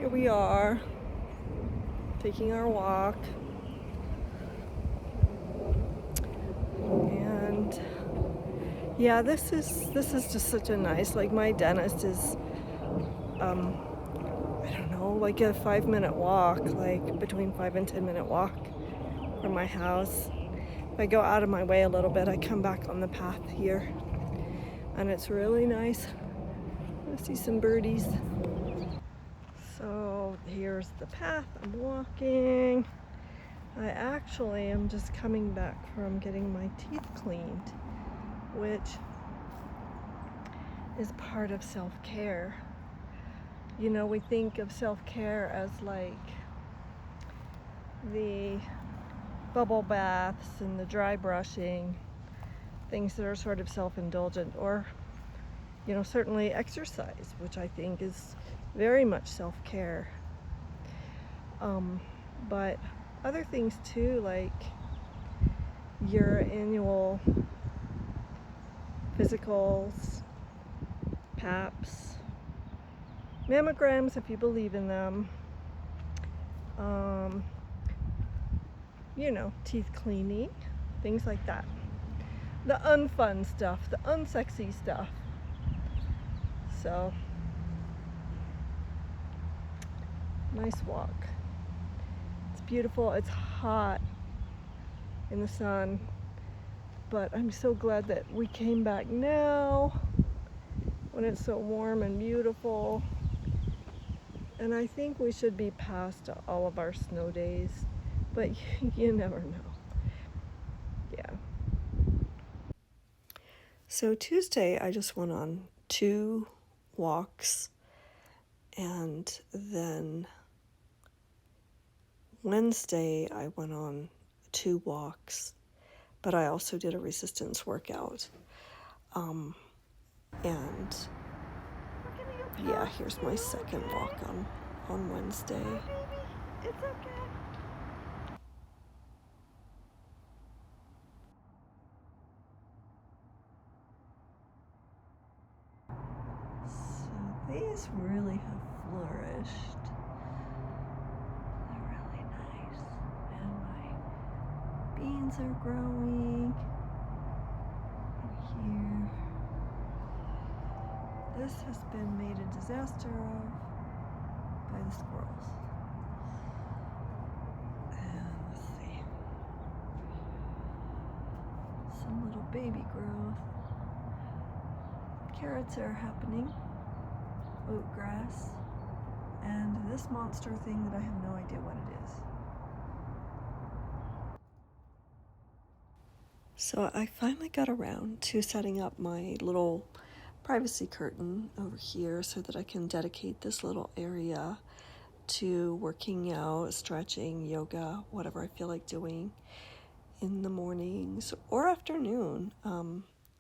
Here we are, taking our walk. And yeah, this is just such a nice, like my dentist is I don't know, like a 5-minute walk, like between 5 and 10-minute walk from my house. If I go out of my way a little bit, I come back on the path here, and it's really nice. I see some birdies. So here's the path I'm walking. I actually am just coming back from getting my teeth cleaned, which is part of self-care. You know, we think of self-care as like the bubble baths and the dry brushing, things that are sort of self-indulgent, or, you know, certainly exercise, which I think is very much self-care. But other things too, like your annual physicals, PAPs, mammograms if you believe in them, you know, teeth cleaning, things like that. The unfun stuff, the unsexy stuff. So, nice walk. It's beautiful, it's hot in the sun, but I'm so glad that we came back now when it's so warm and beautiful. And I think we should be past all of our snow days, but you never know. Yeah. So Tuesday, I just went on 2 walks, and then Wednesday, I went on 2 walks, but I also did a resistance workout. And yeah, here's my second walk on Wednesday. It's okay. So these really have flourished. They're really nice. And my beans are growing. And here. This has been made a disaster of by the squirrels. And let's see. Some little baby growth. Carrots are happening. Oat grass. And this monster thing that I have no idea what it is. So I finally got around to setting up my little privacy curtain over here so that I can dedicate this little area to working out, stretching, yoga, whatever I feel like doing in the mornings or afternoon,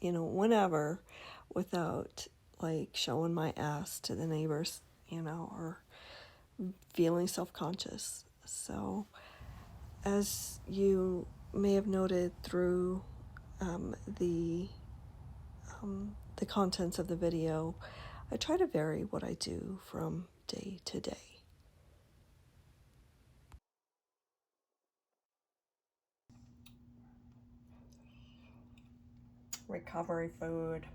you know, whenever, without like showing my ass to the neighbors, you know, or feeling self-conscious. So as you may have noted through the contents of the video, I try to vary what I do from day to day. Recovery food.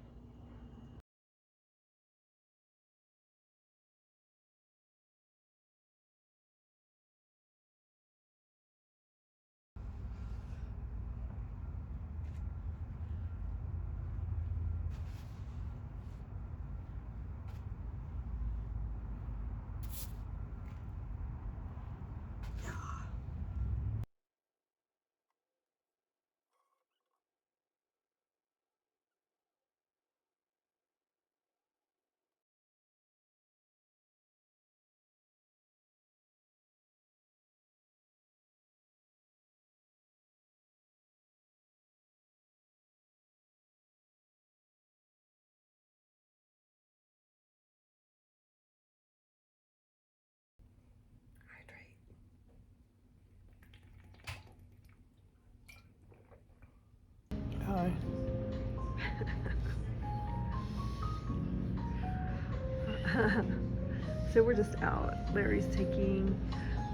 So we're just out. Larry's taking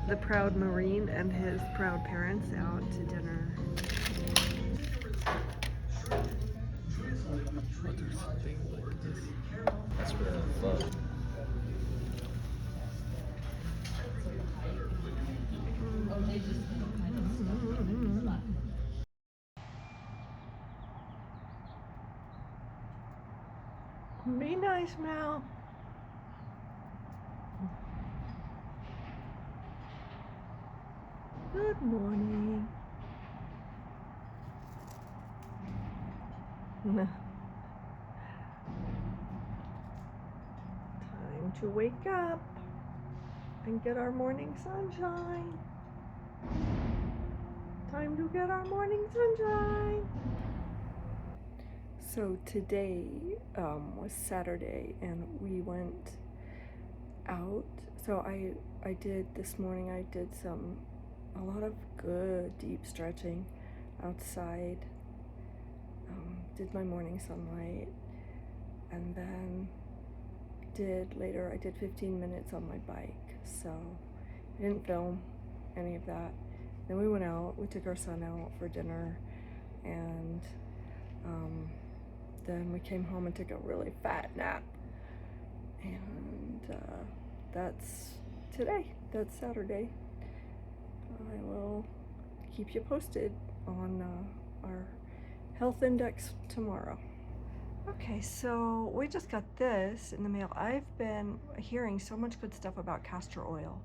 the proud Marine and his proud parents out to dinner. That's really fun. Be nice, Mal. Good morning. Time to wake up and get our morning sunshine. Time to get our morning sunshine. So today was Saturday and we went out. So I did this morning, I did a lot of good deep stretching outside. Did my morning sunlight, and then I did 15 minutes on my bike. So I didn't film any of that. Then we went out, we took our son out for dinner, and then we came home and took a really fat nap. And that's today, that's Saturday. I will keep you posted on our health index tomorrow. Okay, so we just got this in the mail. I've been hearing so much good stuff about castor oil.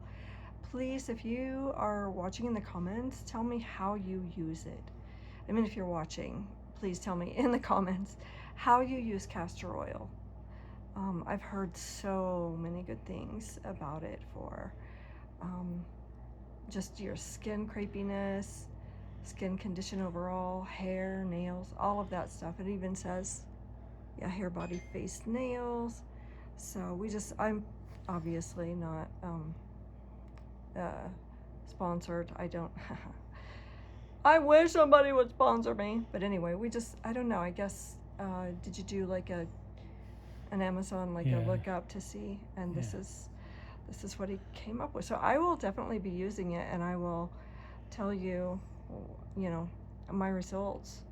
Please, if you are watching in the comments, tell me how you use it. I mean, if you're watching, please tell me in the comments how you use castor oil. I've heard so many good things about it for just your skin crepiness, skin condition overall, hair, nails, all of that stuff. It even says, yeah, hair, body, face, nails. So I'm obviously not sponsored. I don't, I wish somebody would sponsor me. But anyway, I don't know, I guess, did you do like an Amazon, like a lookup to see? And this is what he came up with. So I will definitely be using it, and I will tell you, you know, my results.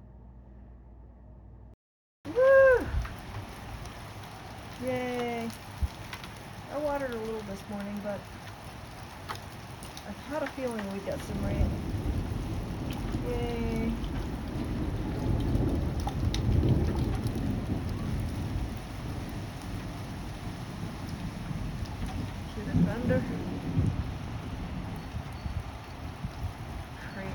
Woo! Yay! I watered a little this morning, but I had a feeling we'd get some rain. Yay! Cute thunder. Crazy.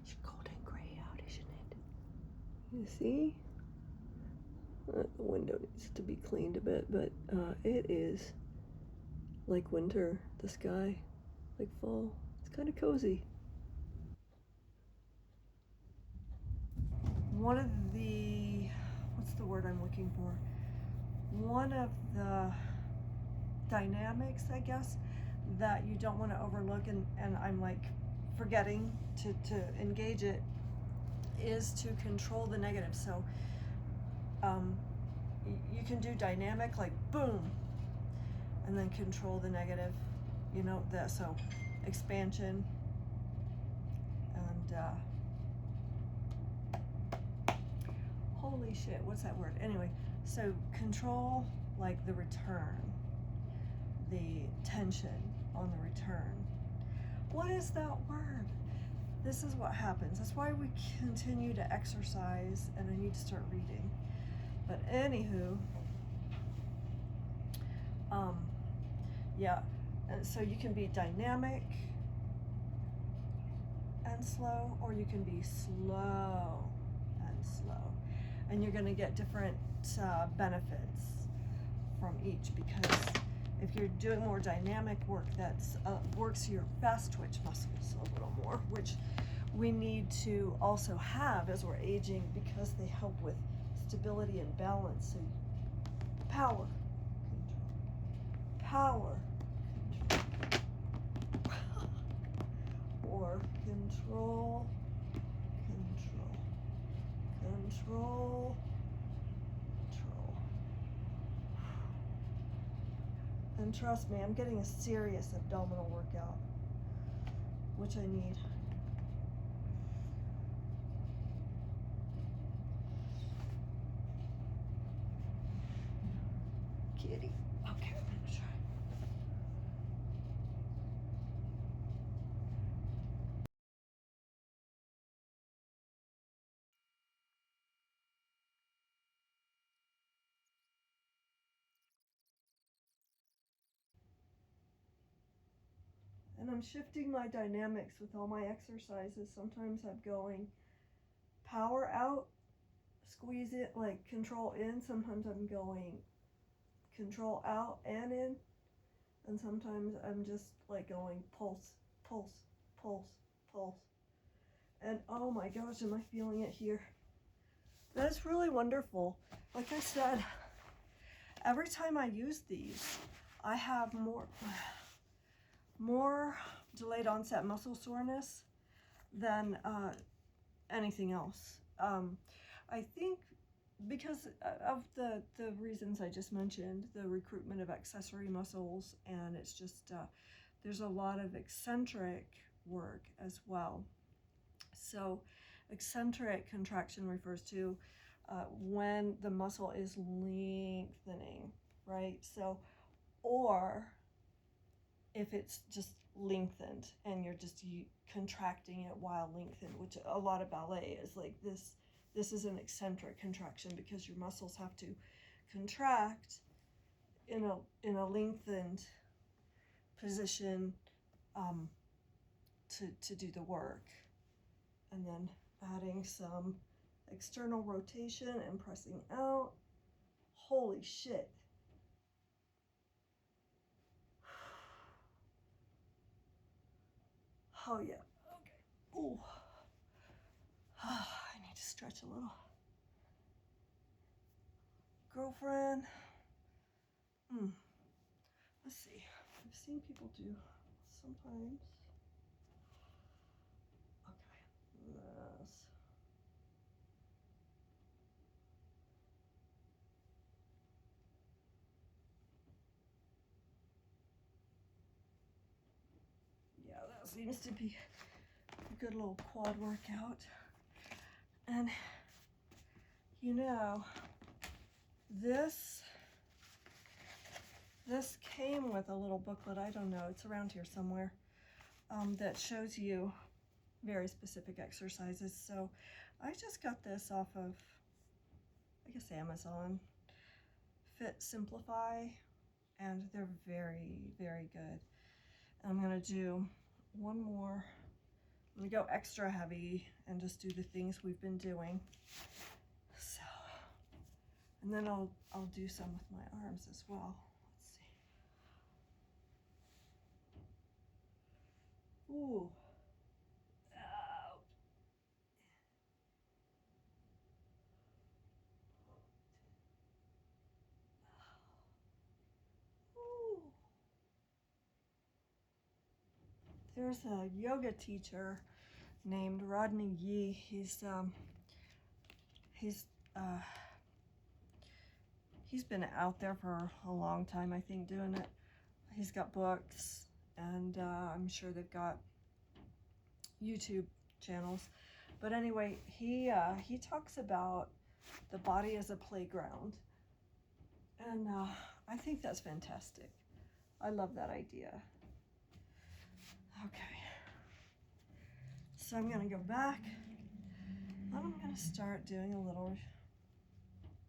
It's cold and gray out, isn't it? You see? The window needs to be cleaned a bit, but it is like winter, the sky, like fall. It's kind of cozy. One of the, what's the word I'm looking for? One of the dynamics, I guess, that you don't want to overlook, and I'm like forgetting to engage it, is to control the negative. So you can do dynamic, like boom, and then control the negative, you know, that, so expansion, and holy shit, what's that word? Anyway, so control, like the return, the tension on the return. What is that word? This is what happens. That's why we continue to exercise, and I need to start reading. But anywho, yeah, and so you can be dynamic and slow, or you can be slow and slow, and you're going to get different benefits from each, because if you're doing more dynamic work, that's works your fast twitch muscles a little more, which we need to also have as we're aging, because they help with stability and balance. So power, control, power, control, or control, control, control, control. And trust me, I'm getting a serious abdominal workout, which I need. Kitty. Okay, I'm gonna try. And I'm shifting my dynamics with all my exercises. Sometimes I'm going power out, squeeze it, like control in. Sometimes I'm going control out and in. And sometimes I'm just like going pulse, pulse, pulse, pulse. And oh my gosh, am I feeling it here? That's really wonderful. Like I said, every time I use these, I have more delayed onset muscle soreness than anything else. I think because of the reasons I just mentioned, the recruitment of accessory muscles, and it's just there's a lot of eccentric work as well. So eccentric contraction refers to when the muscle is lengthening, right? So, or if it's just lengthened and you're just contracting it while lengthened, which a lot of ballet is like this. This is an eccentric contraction because your muscles have to contract in a lengthened position to do the work, and then adding some external rotation and pressing out. Holy shit. Oh yeah. Okay. Ooh. I need to stretch a little. Girlfriend. Let's see. I've seen people do sometimes. Okay. Yes. Yeah, that seems to be a good little quad workout. And you know, this came with a little booklet. I don't know, it's around here somewhere, that shows you very specific exercises. So I just got this off of, I guess, Amazon, Fit Simplify, and they're very, very good. And I'm gonna do one more. I'm gonna go extra heavy and just do the things we've been doing. So, and then I'll do some with my arms as well. Let's see. Ooh. Ow. Ooh. There's a yoga teacher named Rodney Yee. He's he's been out there for a long time, I think, doing it. He's got books, and I'm sure they've got YouTube channels. But anyway, he talks about the body as a playground, and I think that's fantastic. I love that idea. Okay, so I'm gonna go back, and I'm gonna start doing a little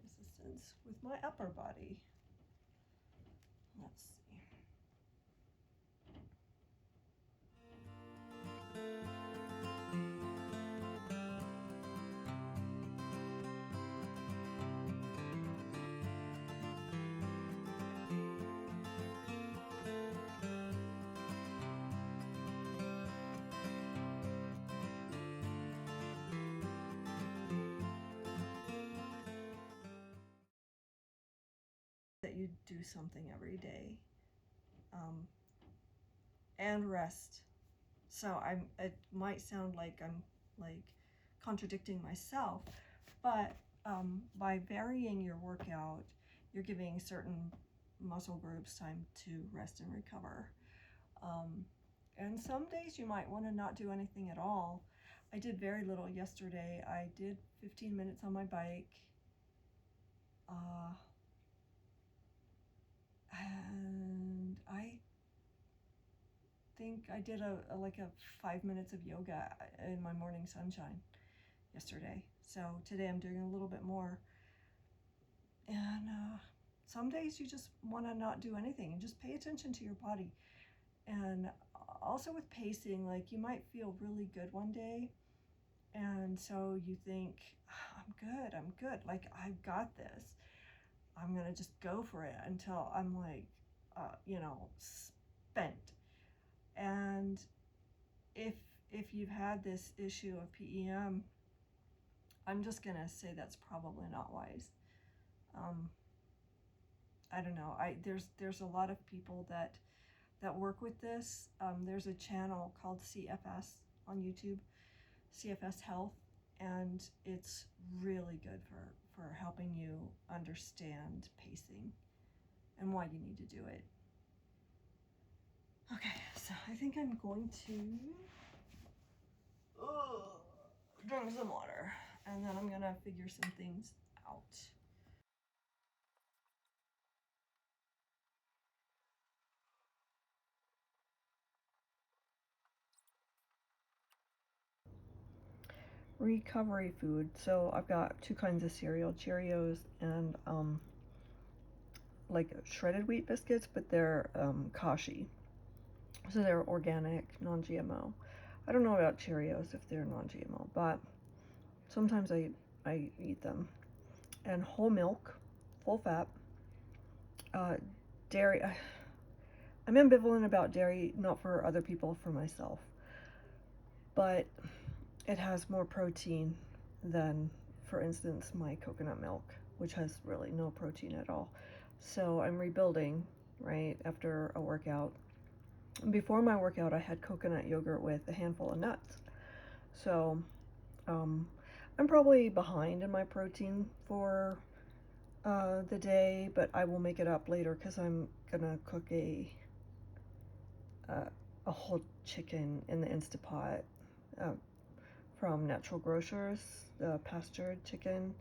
resistance with my upper body. Let's see. That you do something every day, and rest. So it might sound like I'm like contradicting myself, but by varying your workout, you're giving certain muscle groups time to rest and recover. And some days you might want to not do anything at all. I did very little yesterday. I did 15 minutes on my bike. And I think I did like a 5 minutes of yoga in my morning sunshine yesterday. So today I'm doing a little bit more. And some days you just want to not do anything and just pay attention to your body. And also with pacing, like you might feel really good one day, and so you think, "Oh, I'm good, like I've got this. I'm gonna just go for it until I'm like, spent." And if you've had this issue of PEM, I'm just gonna say that's probably not wise. I don't know. There's a lot of people that work with this. There's a channel called CFS on YouTube, CFS Health, and it's really good for helping you understand pacing and why you need to do it. Okay, so I think I'm going to drink some water, and then I'm gonna figure some things out. Recovery food. So I've got two kinds of cereal, Cheerios and like shredded wheat biscuits, but they're kashi. So they're organic, non-GMO. I don't know about Cheerios if they're non-GMO, but sometimes I eat them. And whole milk, full fat, dairy. I'm ambivalent about dairy, not for other people, for myself. But it has more protein than, for instance, my coconut milk, which has really no protein at all. So I'm rebuilding, right, after a workout. Before my workout, I had coconut yogurt with a handful of nuts. So I'm probably behind in my protein for the day, but I will make it up later because I'm gonna cook a whole chicken in the Instapot from Natural Grocers, the pastured chicken.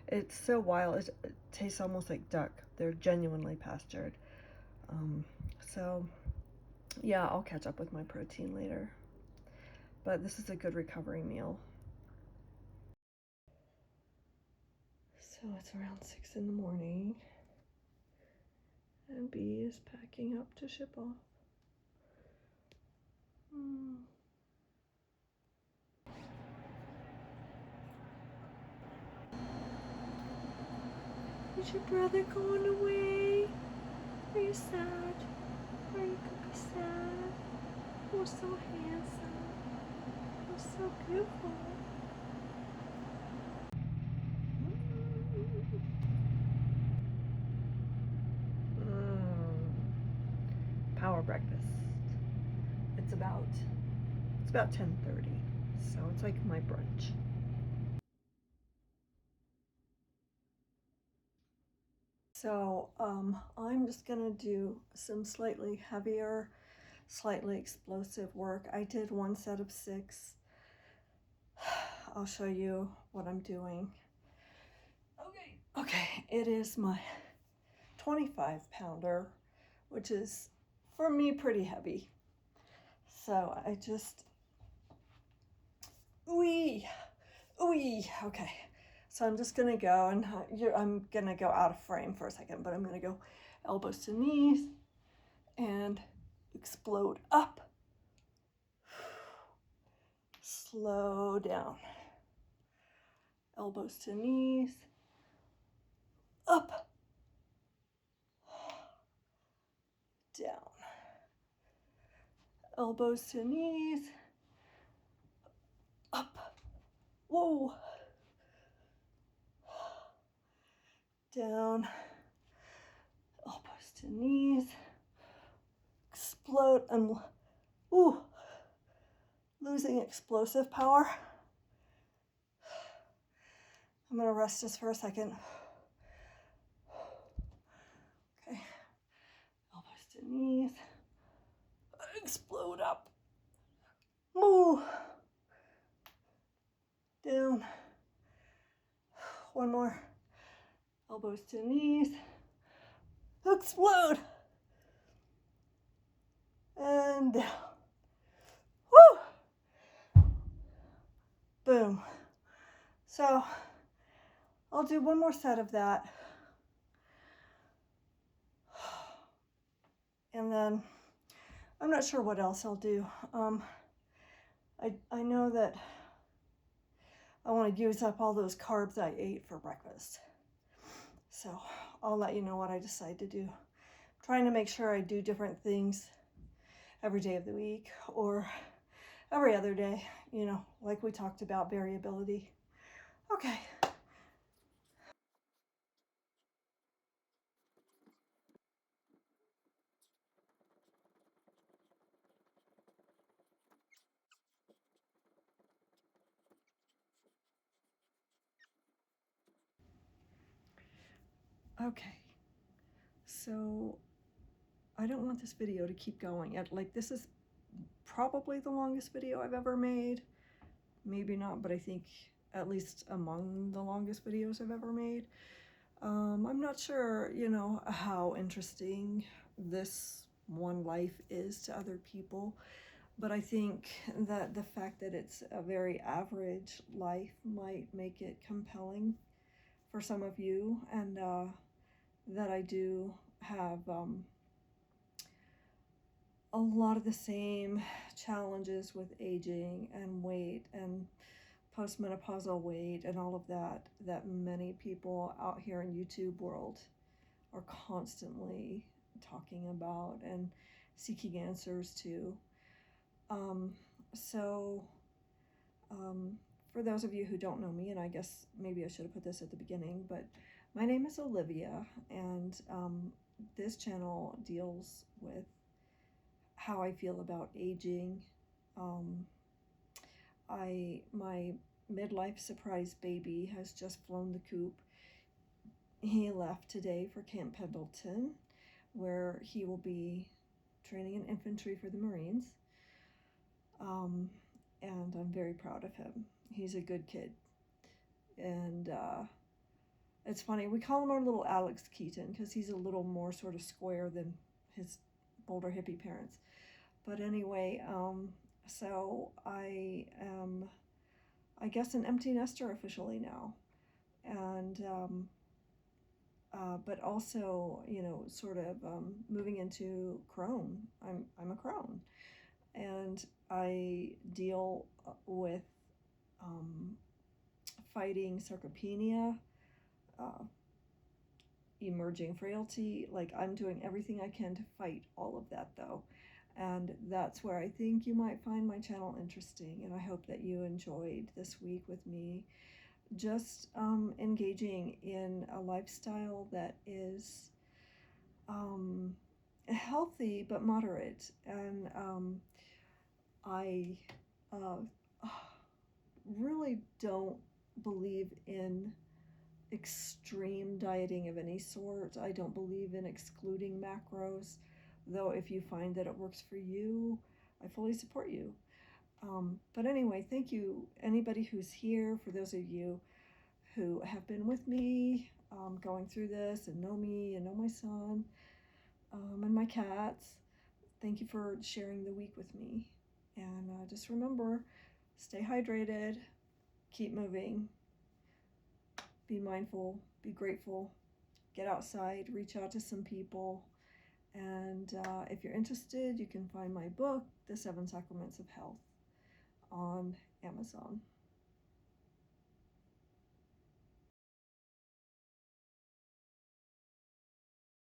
It's so wild. It tastes almost like duck. They're genuinely pastured. So yeah, I'll catch up with my protein later. But this is a good recovery meal. So it's around 6 in the morning, and B is packing up to ship off. Is your brother going away? Are you sad? Are you gonna be sad? You're so handsome. You're so beautiful. Power breakfast. It's about 10:30, so it's like my brunch. So I'm just gonna do some slightly heavier, slightly explosive work. I did one set of 6. I'll show you what I'm doing. Okay, it is my 25 pounder, which is for me pretty heavy. So I just, okay. So I'm just gonna go, and I'm gonna go out of frame for a second, but I'm gonna go elbows to knees and explode up, slow down, elbows to knees, up, down, elbows to knees, up, whoa, down, elbows to knees, explode, and losing explosive power. I'm gonna rest just for a second. Okay, elbows to knees, explode up, move, down, one more, elbows to knees, explode, and down, woo, boom. So I'll do one more set of that, and then I'm not sure what else I'll do. I know that I want to use up all those carbs I ate for breakfast. So I'll let you know what I decide to do. I'm trying to make sure I do different things every day of the week or every other day, you know, like we talked about, variability. Okay. Okay. So I don't want this video to keep going. Like, this is probably the longest video I've ever made. Maybe not, but I think at least among the longest videos I've ever made. I'm not sure, you know, how interesting this one life is to other people, but I think that the fact that it's a very average life might make it compelling for some of you, and that I do have a lot of the same challenges with aging and weight and postmenopausal weight and all of that that many people out here in YouTube world are constantly talking about and seeking answers to. So for those of you who don't know me, and I guess maybe I should have put this at the beginning, but my name is Olivia, and this channel deals with how I feel about aging. My midlife surprise baby has just flown the coop. He left today for Camp Pendleton, where he will be training in infantry for the Marines. And I'm very proud of him. He's a good kid. And it's funny, we call him our little Alex Keaton because he's a little more sort of square than his Boulder hippie parents. But anyway, so I am, I guess, an empty nester officially now. And but also, you know, sort of moving into crone. I'm a crone, and I deal with fighting sarcopenia, emerging frailty. Like, I'm doing everything I can to fight all of that, though, and that's where I think you might find my channel interesting. And I hope that you enjoyed this week with me, just engaging in a lifestyle that is healthy but moderate. And I really don't believe in extreme dieting of any sort. I don't believe in excluding macros, though if you find that it works for you, I fully support you. But anyway, thank you, anybody who's here, for those of you who have been with me going through this and know me and know my son and my cats. Thank you for sharing the week with me. And just remember, stay hydrated, keep moving, be mindful, be grateful, get outside, reach out to some people. And if you're interested, you can find my book, The 7 Sacraments of Health, on Amazon.